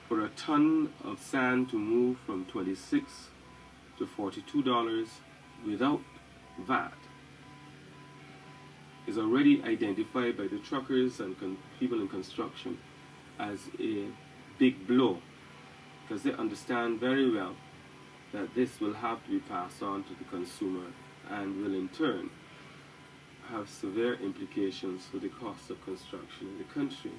for a ton of sand to move from $26 to $42 without VAT is already identified by the truckers and people in construction as a big blow, because they understand very well that this will have to be passed on to the consumer and will in turn have severe implications for the cost of construction in the country.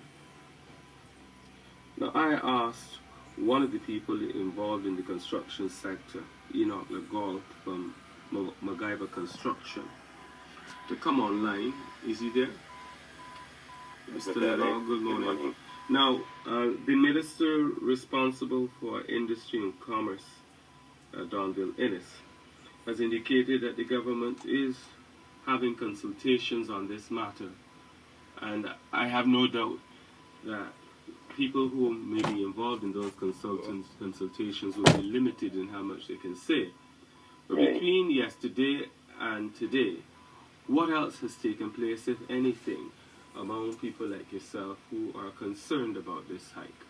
Now, I asked one of the people involved in the construction sector, Ellis Legall from Macgyver Construction, to come online. Is he there? Mr. Legall, good morning. Now, the minister responsible for industry and commerce, Donville Ellis, has indicated that the government is having consultations on this matter, and I have no doubt that people who may be involved in those consultations will be limited in how much they can say. But between yesterday and today, what else has taken place, if anything, among people like yourself who are concerned about this hike?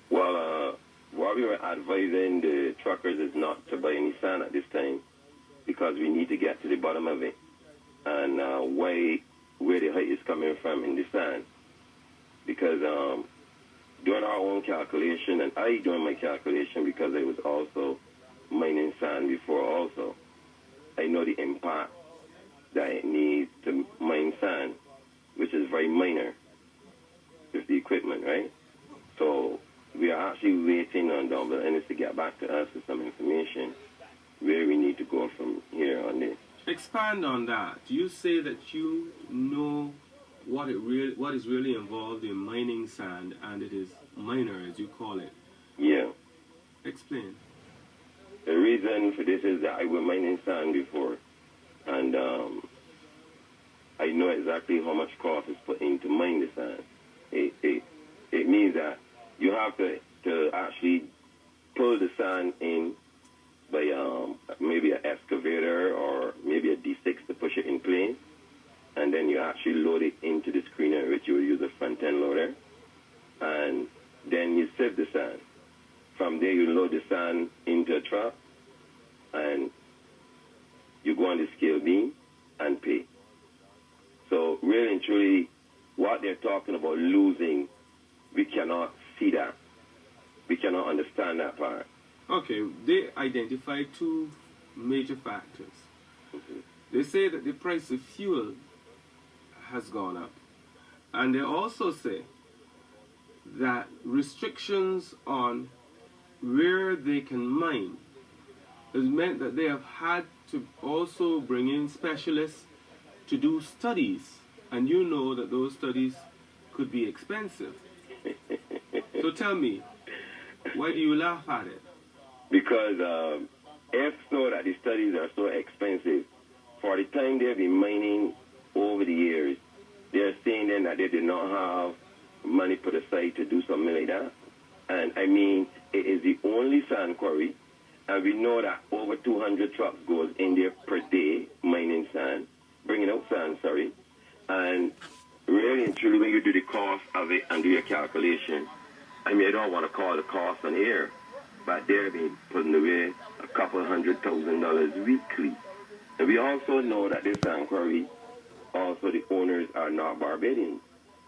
Well, what we were advising the truckers is not to buy any sand at this time, because we need to get to the bottom of it and where the hike is coming from in the sand. Because doing our own calculation, and I doing my calculation because I was also mining sand before also, I know the impact that it needs to mine sand, which is very minor with the equipment, right? So we are actually waiting on Donville Ennis to get back to us with some information where we need to go from here on this. Expand on that. You say that you know what is really involved in mining sand, and it is minor, as you call it. Yeah. Explain. The reason for this is that I was mining sand before, and I know exactly how much cost is put in to mine the sand. It means that you have to actually pull the sand in by maybe an excavator or maybe a D6 to push it in place, and then you actually load it into the screener, which you will use a front-end loader, and then you sieve the sand. From there, you load the sand into a truck, and you go on the scale beam and pay. So really and truly, what they're talking about losing, we cannot see that. We cannot understand that part. Okay, they identify two major factors. They say that the price of fuel has gone up. And they also say that restrictions on where they can mine has meant that they have had to also bring in specialists to do studies. And you know that those studies could be expensive. So tell me, why do you laugh at it? Because if so that the studies are so expensive, for the time they've been mining over the years, they're saying then that they did not have money put aside to do something like that. And I mean, it is the only sand quarry, and we know that over 200 trucks goes in there per day mining sand, bringing out sand, sorry. And really and truly, when you do the cost of it and do your calculation, I mean, I don't want to call the cost on air, but they're being putting away a couple $100,000 weekly. And we also know that this sand quarry, also the owners are not Barbadians,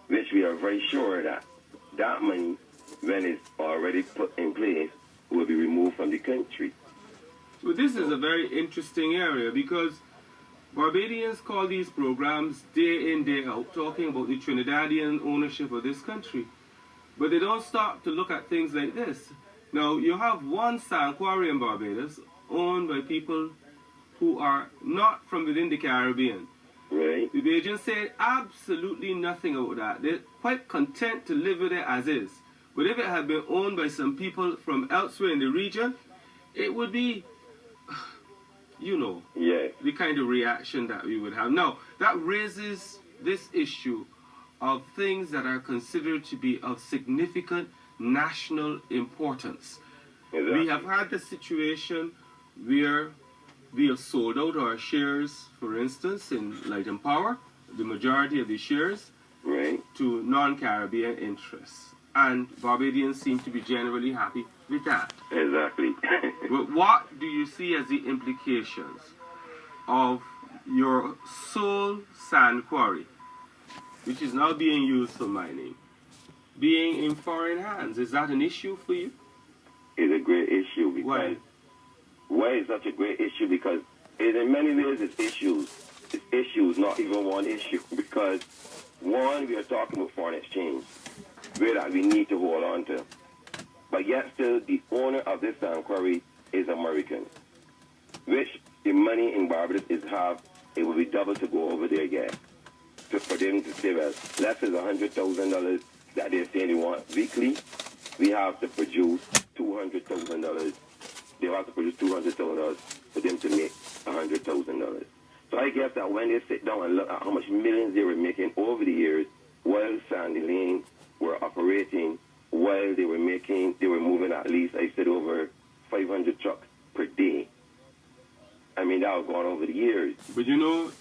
which we are very sure that that money, when it's already put in place, will be removed from the country. So this is a very interesting area, because Barbadians call these programs day in, day out, talking about the Trinidadian ownership of this country. But they don't stop to look at things like this. Now, you have one sand quarry in Barbados owned by people who are not from within the Caribbean. Right. The Bajans say absolutely nothing about that. They're quite content to live with it as is. But if it had been owned by some people from elsewhere in the region, it would be, you know, the kind of reaction that we would have. Now, that raises this issue of things that are considered to be of significant national importance. Exactly. We have had the situation where we have sold out our shares, for instance, in Light and Power, the majority of the shares, to non-Caribbean interests. and Barbadians seem to be generally happy with that. Exactly. But what do you see as the implications of your sole sand quarry, which is now being used for mining, being in foreign hands? Is that an issue for you? It's a great issue because why is such a great issue? Because in many ways it's issues. It's issues, not even one issue. Because one, we are talking about foreign exchange, where that we need to hold on to. But yet still, the owner of this sand quarry is American, which the money in Barbados is half. It will be double to go over there again. So for them to say, well, less is $100,000 that they're saying they want weekly, we have to produce $200,000. They have to produce $200,000 for them to make $100,000. So I guess that when they sit down and look at how much millions they were making over the years while Sandy Lane were operating, while they were moving at least, I said, over 500 trucks per day. I mean, that was going over the years. But you know,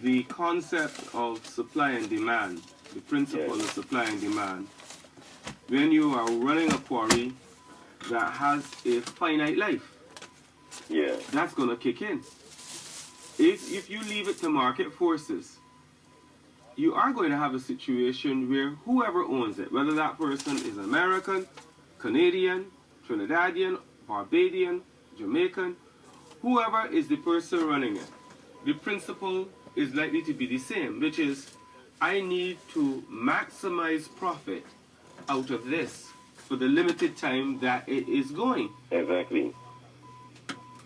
the concept of supply and demand, the principle of supply and demand, when you are running a quarry that has a finite life, that's going to kick in. If you leave it to market forces, you are going to have a situation where whoever owns it, whether that person is American, Canadian, Trinidadian, Barbadian, Jamaican, whoever is the person running it, the principle is likely to be the same, which is I need to maximize profit out of this for the limited time that it is going. Exactly.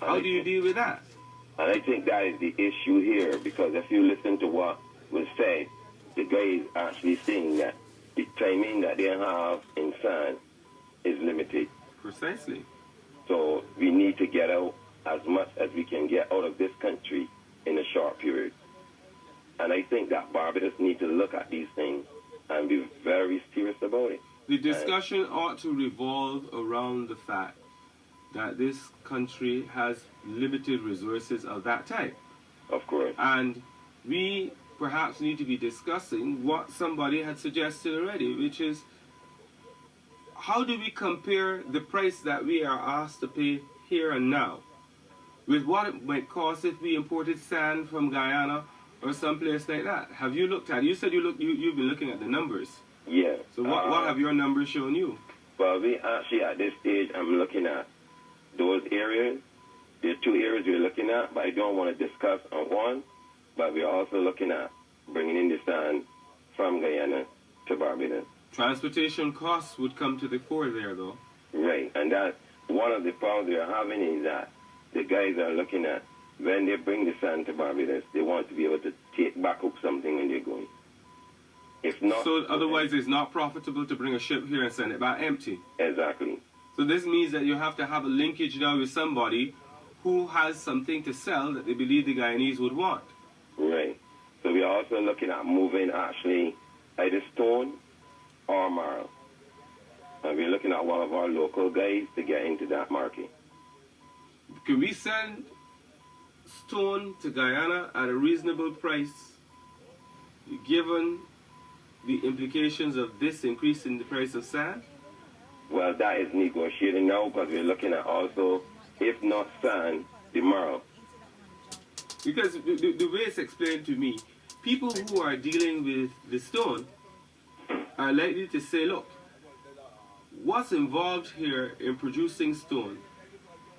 How do you deal with that? And I think that is the issue here, because if you listen to what was said, the guy is actually saying that the timing that they have in sand is limited. Precisely. So we need to get out as much as we can get out of this country in a short period. And I think that Barbados need to look at these things and be very serious about it. The discussion ought to revolve around the fact that this country has limited resources of that type. Of course. And we perhaps need to be discussing what somebody had suggested already, which is how do we compare the price that we are asked to pay here and now with what it might cost if we imported sand from Guyana or someplace like that? Have you looked at it? You said you've been looking at the numbers. Yeah. So what have your numbers shown you? Well, we actually at this stage, I'm looking at those areas. There are two areas we're looking at, but I don't want to discuss on one. But we're also looking at bringing in the sand from Guyana to Barbados. Transportation costs would come to the fore there, though. Right, and that's one of the problems we're having is that the guys are looking at when they bring the sand to Barbados, they want to be able to take back up something when they're going. If not, so otherwise it's not profitable to bring a ship here and send it back empty. Exactly. So this means that you have to have a linkage now with somebody who has something to sell that they believe the Guyanese would want. Right. So we're also looking at moving actually either stone or marl. And we're looking at one of our local guys to get into that market. Can we send stone to Guyana at a reasonable price, given the implications of this increase in the price of sand? Well, that is negotiating now because we're looking at also, if not sand, the marl. Because the way it's explained to me, people who are dealing with the stone are likely to say, look, what's involved here in producing stone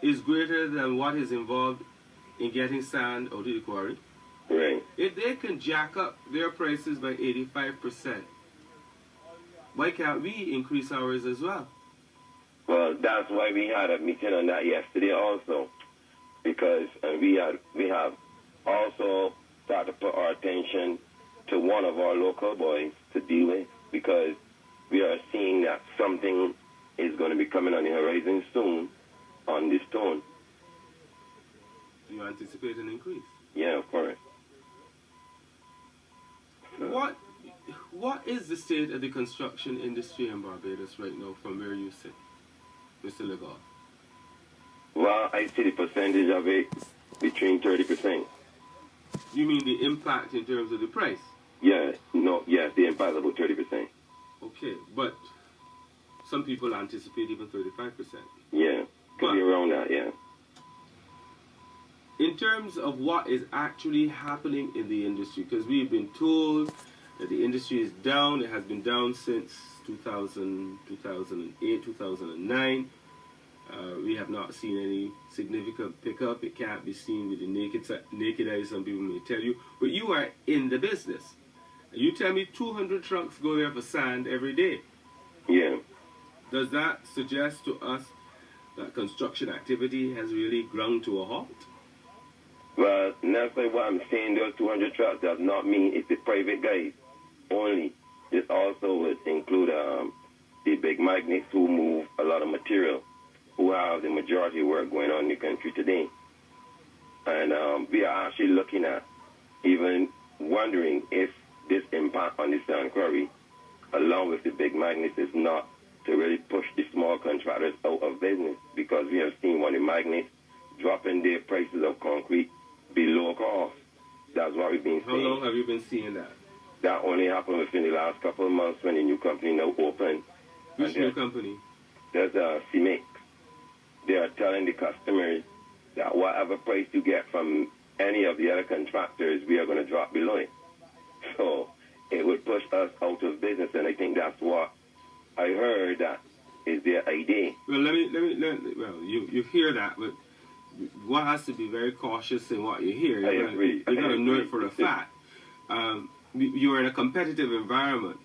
is greater than what is involved in getting sand out of the quarry. Right. If they can jack up their prices by 85%, why can't we increase ours as well? Well, that's why we had a meeting on that yesterday also, because we have also started to put our attention to one of our local boys to deal with, because we are seeing that something is going to be coming on the horizon soon on this stone. Do you anticipate an increase? Yeah, of course. What is the state of the construction industry in Barbados right now from where you sit, Mr. Legall? Well, I see the percentage of it between 30%. You mean the impact in terms of the price? Yeah, no, yes, the impact is about 30%. Okay, but some people anticipate even 35%. Yeah, could be around that, yeah. In terms of what is actually happening in the industry, because we've been told that the industry is down, it has been down since 2000, 2008, 2009. We have not seen any significant pickup. It can't be seen with the naked eye, some people may tell you. But you are in the business. You tell me 200 trucks go there for sand every day. Yeah. Does that suggest to us that construction activity has really ground to a halt? Well, necessarily what I'm saying, those 200 trucks does not mean it's the private guys only. This also would include the big magnets who move a lot of material, who have the majority of work going on in the country today. And we are actually looking at, even wondering if this impact on the sand quarry, along with the big magnets, is not to really push the small contractors out of business, because we have seen one of the magnets dropping their prices of concrete below cost. That's what we've been seeing. How long have you been seeing that? That only happened within the last couple of months when the new company now opened. Which new company? There's CMX. They are telling the customers that whatever price you get from any of the other contractors, we are going to drop below it. So it would push us out of business, and I think that's what I heard that is their idea. Well, well, you hear that, but one has to be very cautious in what you hear. I agree. You got to know it for a fact. You're in a competitive environment.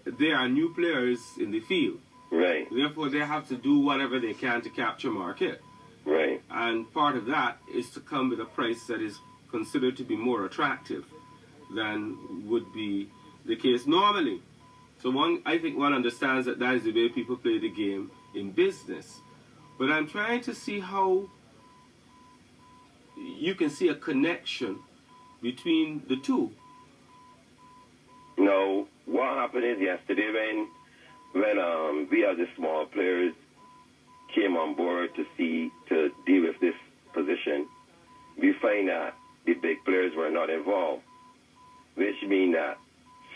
There are new players in the field. Right. Therefore, they have to do whatever they can to capture market. Right. And part of that is to come with a price that is considered to be more attractive than would be the case normally. So I think one understands that that is the way people play the game in business. But I'm trying to see how you can see a connection between the two. No, what happened is yesterday when we as the small players came on board to deal with this position, we find that the big players were not involved, which means that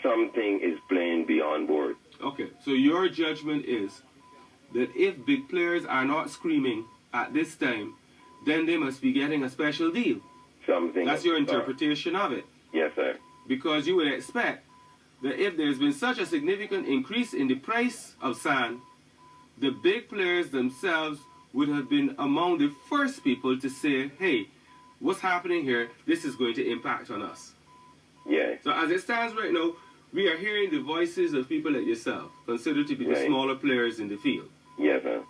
something is playing beyond board. Okay, so your judgment is that if big players are not screaming at this time, then they must be getting a special deal. Something. That's your interpretation of it. Yes, sir. Because you would expect that if there's been such a significant increase in the price of sand, the big players themselves would have been among the first people to say, hey, what's happening here? This is going to impact on us. Yeah. So as it stands right now, we are hearing the voices of people like yourself, considered to be the smaller players in the field. Yes, sir.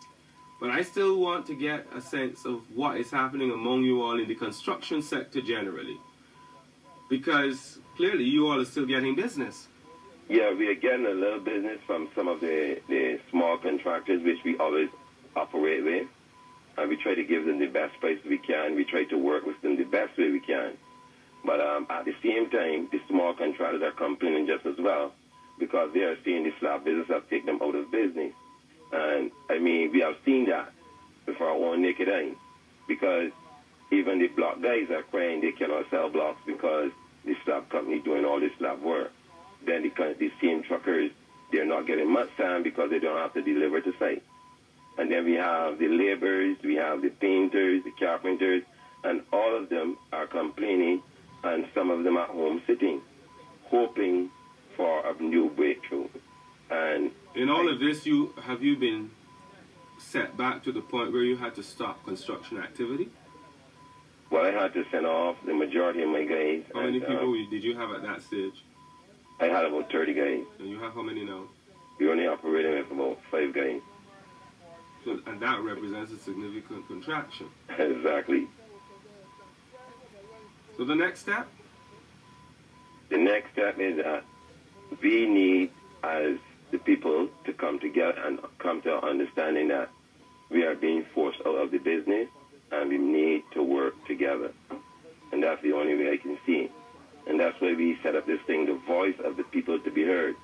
But I still want to get a sense of what is happening among you all in the construction sector generally. Because clearly you all are still getting business. Yeah, we are getting a little business from some of the small contractors, which we always operate with. And we try to give them the best price we can. We try to work with them the best way we can. But at the same time, the small contractors are complaining just as well, because they are seeing the slab business have taken them out of business. And, I mean, we have seen that with our own naked eye, because even the block guys are crying they cannot sell blocks because the slab company doing all this slab work. Then the same truckers, they're not getting much sand because they don't have to deliver to site. And then we have the laborers, we have the painters, the carpenters, and all of them are complaining, and some of them at home sitting, hoping for a new breakthrough. And in all of this, have you been set back to the point where you had to stop construction activity? Well, I had to send off the majority of my guys. How many people did you have at that stage? I had about 30 guys. And you have how many now? We're only operating with about 5 guys. So, and that represents a significant contraction. Exactly. So the next step? The next step is that we need, as the people, to come together and come to an understanding that we are being forced out of the business and we need to work together. And that's the only way I can see. And that's why we set up this thing, the voice of the people to be heard.